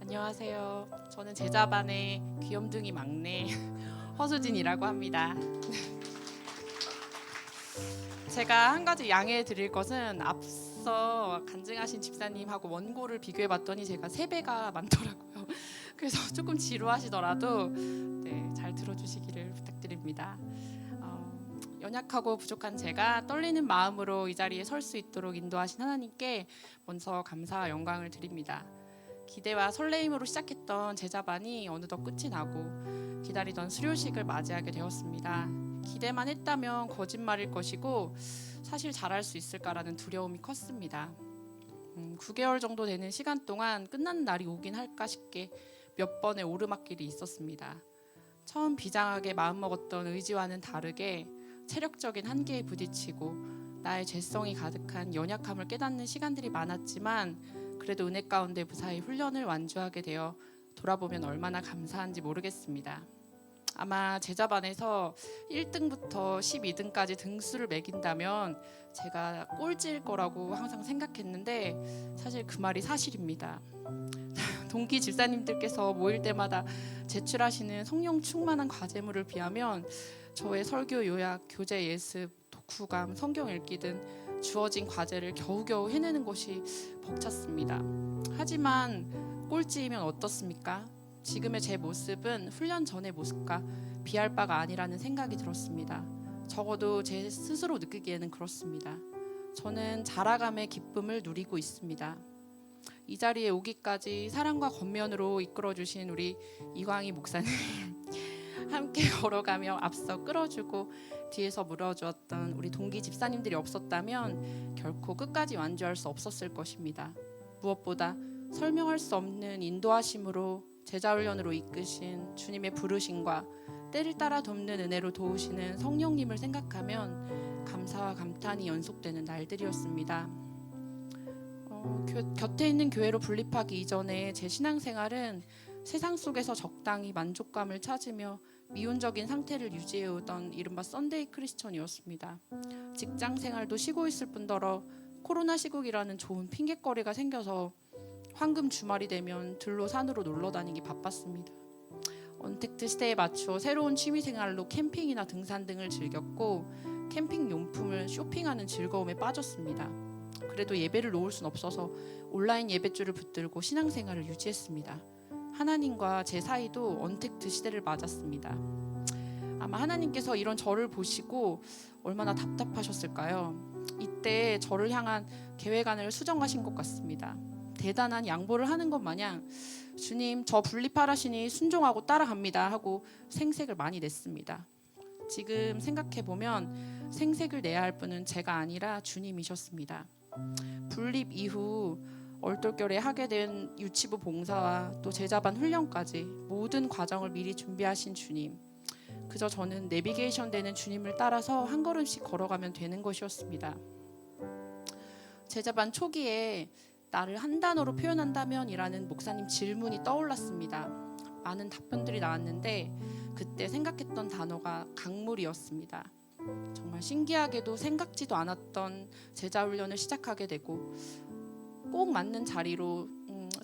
안녕하세요. 저는 제자반의 귀염둥이 막내 허수진이라고 합니다. 제가 한 가지 양해해 드릴 것은 앞서 간증하신 집사님하고 원고를 비교해 봤더니 제가 3배가 많더라고요. 그래서 조금 지루하시더라도 잘 들어주시기를 부탁드립니다. 연약하고 부족한 제가 떨리는 마음으로 이 자리에 설 수 있도록 인도하신 하나님께 먼저 감사와 영광을 드립니다. 기대와 설레임으로 시작했던 제자반이 어느덧 끝이 나고 기다리던 수료식을 맞이하게 되었습니다. 기대만 했다면 거짓말일 것이고 사실 잘할 수 있을까라는 두려움이 컸습니다. 9개월 정도 되는 시간 동안 끝나는 날이 오긴 할까 싶게 몇 번의 오르막길이 있었습니다. 처음 비장하게 마음먹었던 의지와는 다르게 체력적인 한계에 부딪히고 나의 죄성이 가득한 연약함을 깨닫는 시간들이 많았지만 그래도 은혜 가운데 무사히 훈련을 완주하게 되어 돌아보면 얼마나 감사한지 모르겠습니다. 아마 제자반에서 1등부터 12등까지 등수를 매긴다면 제가 꼴찌일 거라고 항상 생각했는데 사실 그 말이 사실입니다. 동기 집사님들께서 모일 때마다 제출하시는 성령 충만한 과제물을 비하면 저의 설교 요약, 교재 예습, 독후감, 성경 읽기 등 주어진 과제를 겨우겨우 해내는 것이 벅찼습니다. 하지만 꼴찌이면 어떻습니까? 지금의 제 모습은 훈련 전의 모습과 비할 바가 아니라는 생각이 들었습니다. 적어도 제 스스로 느끼기에는 그렇습니다. 저는 자라감의 기쁨을 누리고 있습니다. 이 자리에 오기까지 사랑과 겉면으로 이끌어주신 우리 이광희 목사님 함께 걸어가며 앞서 끌어주고 뒤에서 물어주었던 우리 동기 집사님들이 없었다면 결코 끝까지 완주할 수 없었을 것입니다. 무엇보다 설명할 수 없는 인도하심으로 제자훈련으로 이끄신 주님의 부르심과 때를 따라 돕는 은혜로 도우시는 성령님을 생각하면 감사와 감탄이 연속되는 날들이었습니다. 곁에 있는 교회로 분립하기 이전에 제 신앙생활은 세상 속에서 적당히 만족감을 찾으며 미온적인 상태를 유지해오던 이른바 썬데이 크리스천이었습니다. 직장 생활도 쉬고 있을 뿐더러 코로나 시국이라는 좋은 핑계거리가 생겨서 황금 주말이 되면 들로 산으로 놀러 다니기 바빴습니다. 언택트 시대에 맞춰 새로운 취미생활로 캠핑이나 등산 등을 즐겼고 캠핑 용품을 쇼핑하는 즐거움에 빠졌습니다. 그래도 예배를 놓을 순 없어서 온라인 예배줄을 붙들고 신앙생활을 유지했습니다. 하나님과 제 사이도 언택트 시대를 맞았습니다. 아마 하나님께서 이런 저를 보시고 얼마나 답답하셨을까요? 이때 저를 향한 계획안을 수정하신 것 같습니다. 대단한 양보를 하는 것 마냥 주님 저 분리파라시니 순종하고 따라갑니다 하고 생색을 많이 냈습니다. 지금 생각해보면 생색을 내야 할 분은 제가 아니라 주님이셨습니다. 분립 이후 얼떨결에 하게 된 유치부 봉사와 또 제자반 훈련까지 모든 과정을 미리 준비하신 주님. 그저 저는 내비게이션 되는 주님을 따라서 한 걸음씩 걸어가면 되는 것이었습니다. 제자반 초기에 나를 한 단어로 표현한다면 이라는 목사님 질문이 떠올랐습니다. 많은 답변들이 나왔는데 그때 생각했던 단어가 강물이었습니다. 정말 신기하게도 생각지도 않았던 제자훈련을 시작하게 되고 꼭 맞는 자리로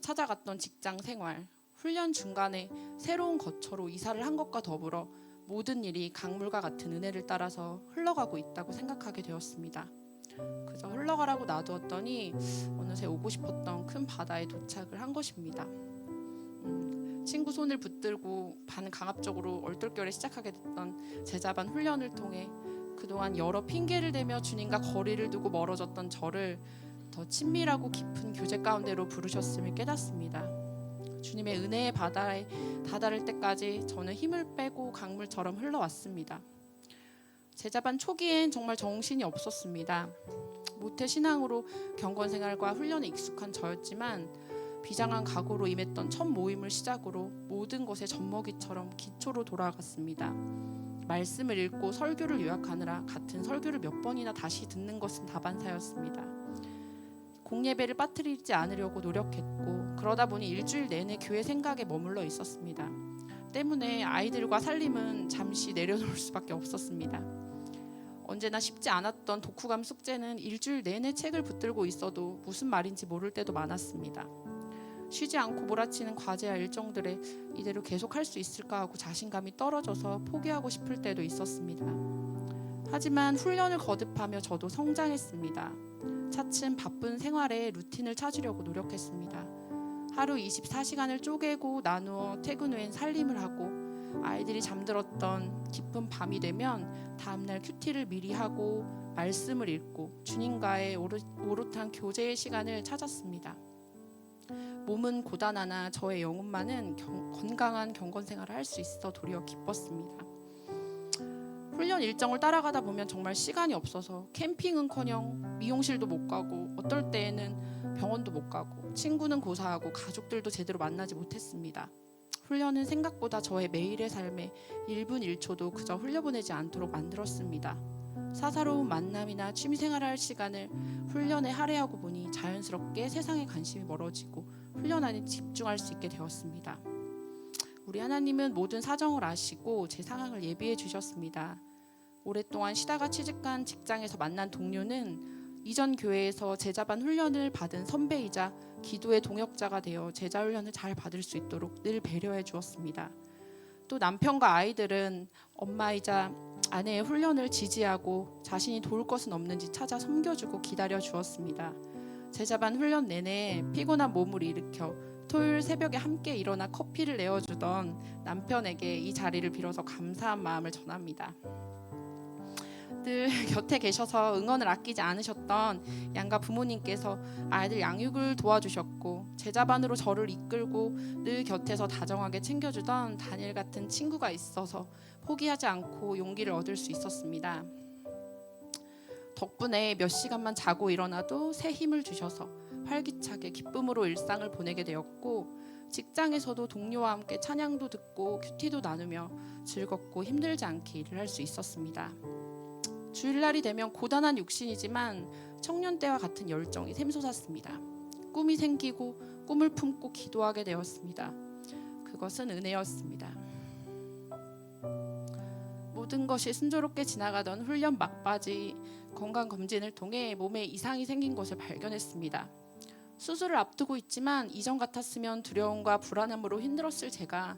찾아갔던 직장 생활, 훈련 중간에 새로운 거처로 이사를 한 것과 더불어 모든 일이 강물과 같은 은혜를 따라서 흘러가고 있다고 생각하게 되었습니다. 그저 흘러가라고 놔두었더니 어느새 오고 싶었던 큰 바다에 도착을 한 것입니다. 친구 손을 붙들고 반강압적으로 얼떨결에 시작하게 됐던 제자반 훈련을 통해 그동안 여러 핑계를 대며 주님과 거리를 두고 멀어졌던 저를 더 친밀하고 깊은 교제 가운데로 부르셨음을 깨닫습니다. 주님의 은혜의 바다에 다다를 때까지 저는 힘을 빼고 강물처럼 흘러왔습니다. 제자반 초기엔 정말 정신이 없었습니다. 모태 신앙으로 경건생활과 훈련에 익숙한 저였지만 비장한 각오로 임했던 첫 모임을 시작으로 모든 것에 젖먹이처럼 기초로 돌아갔습니다. 말씀을 읽고 설교를 요약하느라 같은 설교를 몇 번이나 다시 듣는 것은 다반사였습니다. 공예배를 빠뜨리지 않으려고 노력했고 그러다 보니 일주일 내내 교회 생각에 머물러 있었습니다. 때문에 아이들과 살림은 잠시 내려놓을 수밖에 없었습니다. 언제나 쉽지 않았던 독후감 숙제는 일주일 내내 책을 붙들고 있어도 무슨 말인지 모를 때도 많았습니다. 쉬지 않고 몰아치는 과제와 일정들에 이대로 계속할 수 있을까 하고 자신감이 떨어져서 포기하고 싶을 때도 있었습니다. 하지만 훈련을 거듭하며 저도 성장했습니다. 차츰 바쁜 생활에 루틴을 찾으려고 노력했습니다. 하루 24시간을 쪼개고 나누어 퇴근 후엔 살림을 하고 아이들이 잠들었던 깊은 밤이 되면 다음날 큐티를 미리 하고 말씀을 읽고 주님과의 오롯한 교제의 시간을 찾았습니다. 몸은 고단하나 저의 영혼만은 건강한 경건 생활을 할 수 있어 도리어 기뻤습니다. 훈련 일정을 따라가다 보면 정말 시간이 없어서 캠핑은커녕 미용실도 못 가고 어떨 때에는 병원도 못 가고 친구는 고사하고 가족들도 제대로 만나지 못했습니다. 훈련은 생각보다 저의 매일의 삶에 1분 1초도 그저 흘려보내지 않도록 만들었습니다. 사사로운 만남이나 취미생활을 할 시간을 훈련에 할애하고 보니 자연스럽게 세상에 관심이 멀어지고 훈련 안에 집중할 수 있게 되었습니다. 우리 하나님은 모든 사정을 아시고 제 상황을 예비해 주셨습니다. 오랫동안 쉬다가 취직한 직장에서 만난 동료는 이전 교회에서 제자반 훈련을 받은 선배이자 기도의 동역자가 되어 제자 훈련을 잘 받을 수 있도록 늘 배려해 주었습니다. 또 남편과 아이들은 엄마이자 아내의 훈련을 지지하고 자신이 도울 것은 없는지 찾아 섬겨주고 기다려 주었습니다. 제자반 훈련 내내 피곤한 몸을 일으켜 토요일 새벽에 함께 일어나 커피를 내어주던 남편에게 이 자리를 빌어서 감사한 마음을 전합니다. 늘 곁에 계셔서 응원을 아끼지 않으셨던 양가 부모님께서 아이들 양육을 도와주셨고 제자반으로 저를 이끌고 늘 곁에서 다정하게 챙겨주던 다니엘 같은 친구가 있어서 포기하지 않고 용기를 얻을 수 있었습니다. 덕분에 몇 시간만 자고 일어나도 새 힘을 주셔서 활기차게 기쁨으로 일상을 보내게 되었고 직장에서도 동료와 함께 찬양도 듣고 큐티도 나누며 즐겁고 힘들지 않게 일을 할 수 있었습니다. 주일날이 되면 고단한 육신이지만 청년 때와 같은 열정이 샘솟았습니다. 꿈이 생기고 꿈을 품고 기도하게 되었습니다. 그것은 은혜였습니다. 모든 것이 순조롭게 지나가던 훈련 막바지 건강검진을 통해 몸에 이상이 생긴 것을 발견했습니다. 수술을 앞두고 있지만 이전 같았으면 두려움과 불안함으로 힘들었을 제가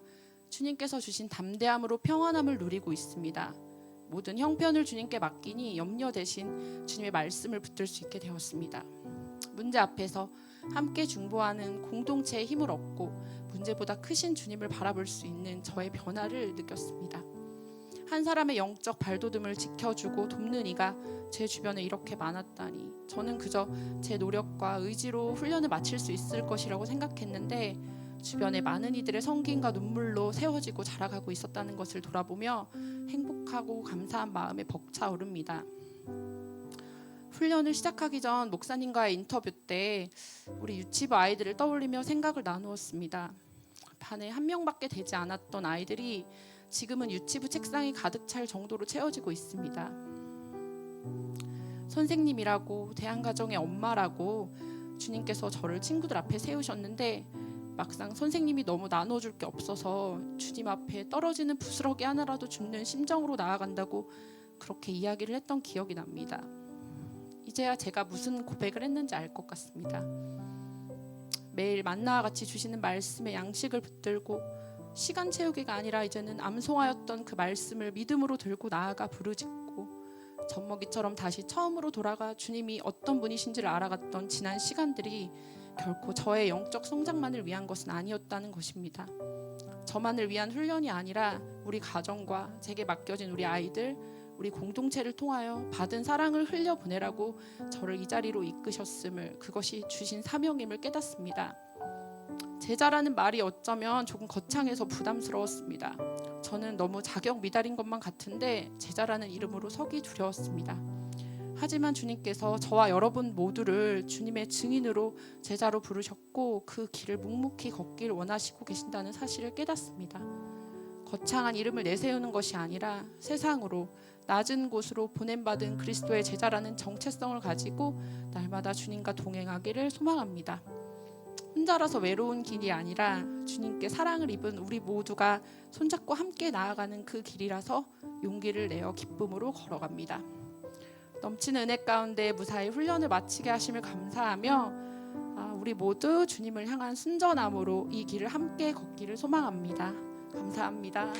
주님께서 주신 담대함으로 평안함을 누리고 있습니다. 모든 형편을 주님께 맡기니 염려 대신 주님의 말씀을 붙들 수 있게 되었습니다. 문제 앞에서 함께 중보하는 공동체의 힘을 얻고 문제보다 크신 주님을 바라볼 수 있는 저의 변화를 느꼈습니다. 한 사람의 영적 발돋움을 지켜주고 돕는 이가 제 주변에 이렇게 많았다니 저는 그저 제 노력과 의지로 훈련을 마칠 수 있을 것이라고 생각했는데 주변에 많은 이들의 성김과 눈물로 세워지고 자라가고 있었다는 것을 돌아보며 행복하고 감사한 마음에 벅차오릅니다. 훈련을 시작하기 전 목사님과의 인터뷰 때 우리 유치부 아이들을 떠올리며 생각을 나누었습니다. 반에 한 명밖에 되지 않았던 아이들이 지금은 유치부 책상이 가득 찰 정도로 채워지고 있습니다. 선생님이라고 대한가정의 엄마라고 주님께서 저를 친구들 앞에 세우셨는데 막상 선생님이 너무 나눠줄 게 없어서 주님 앞에 떨어지는 부스러기 하나라도 줍는 심정으로 나아간다고 그렇게 이야기를 했던 기억이 납니다. 이제야 제가 무슨 고백을 했는지 알 것 같습니다. 매일 만나와 같이 주시는 말씀의 양식을 붙들고 시간 채우기가 아니라 이제는 암송하였던 그 말씀을 믿음으로 들고 나아가 부르짖고 젖먹이처럼 다시 처음으로 돌아가 주님이 어떤 분이신지를 알아갔던 지난 시간들이 결코 저의 영적 성장만을 위한 것은 아니었다는 것입니다. 저만을 위한 훈련이 아니라 우리 가정과 제게 맡겨진 우리 아이들, 우리 공동체를 통하여 받은 사랑을 흘려보내라고 저를 이 자리로 이끄셨음을 그것이 주신 사명임을 깨닫습니다. 제자라는 말이 어쩌면 조금 거창해서 부담스러웠습니다. 저는 너무 자격 미달인 것만 같은데 제자라는 이름으로 서기 두려웠습니다. 하지만 주님께서 저와 여러분 모두를 주님의 증인으로 제자로 부르셨고 그 길을 묵묵히 걷길 원하시고 계신다는 사실을 깨닫습니다. 거창한 이름을 내세우는 것이 아니라 세상으로 낮은 곳으로 보냄받은 그리스도의 제자라는 정체성을 가지고 날마다 주님과 동행하기를 소망합니다. 혼자라서 외로운 길이 아니라 주님께 사랑을 입은 우리 모두가 손잡고 함께 나아가는 그 길이라서 용기를 내어 기쁨으로 걸어갑니다. 넘치는 은혜 가운데 무사히 훈련을 마치게 하심을 감사하며 우리 우리 모두 주님을 향한 순전함으로 이 길을 함께 걷기를 소망합니다. 감사합니다.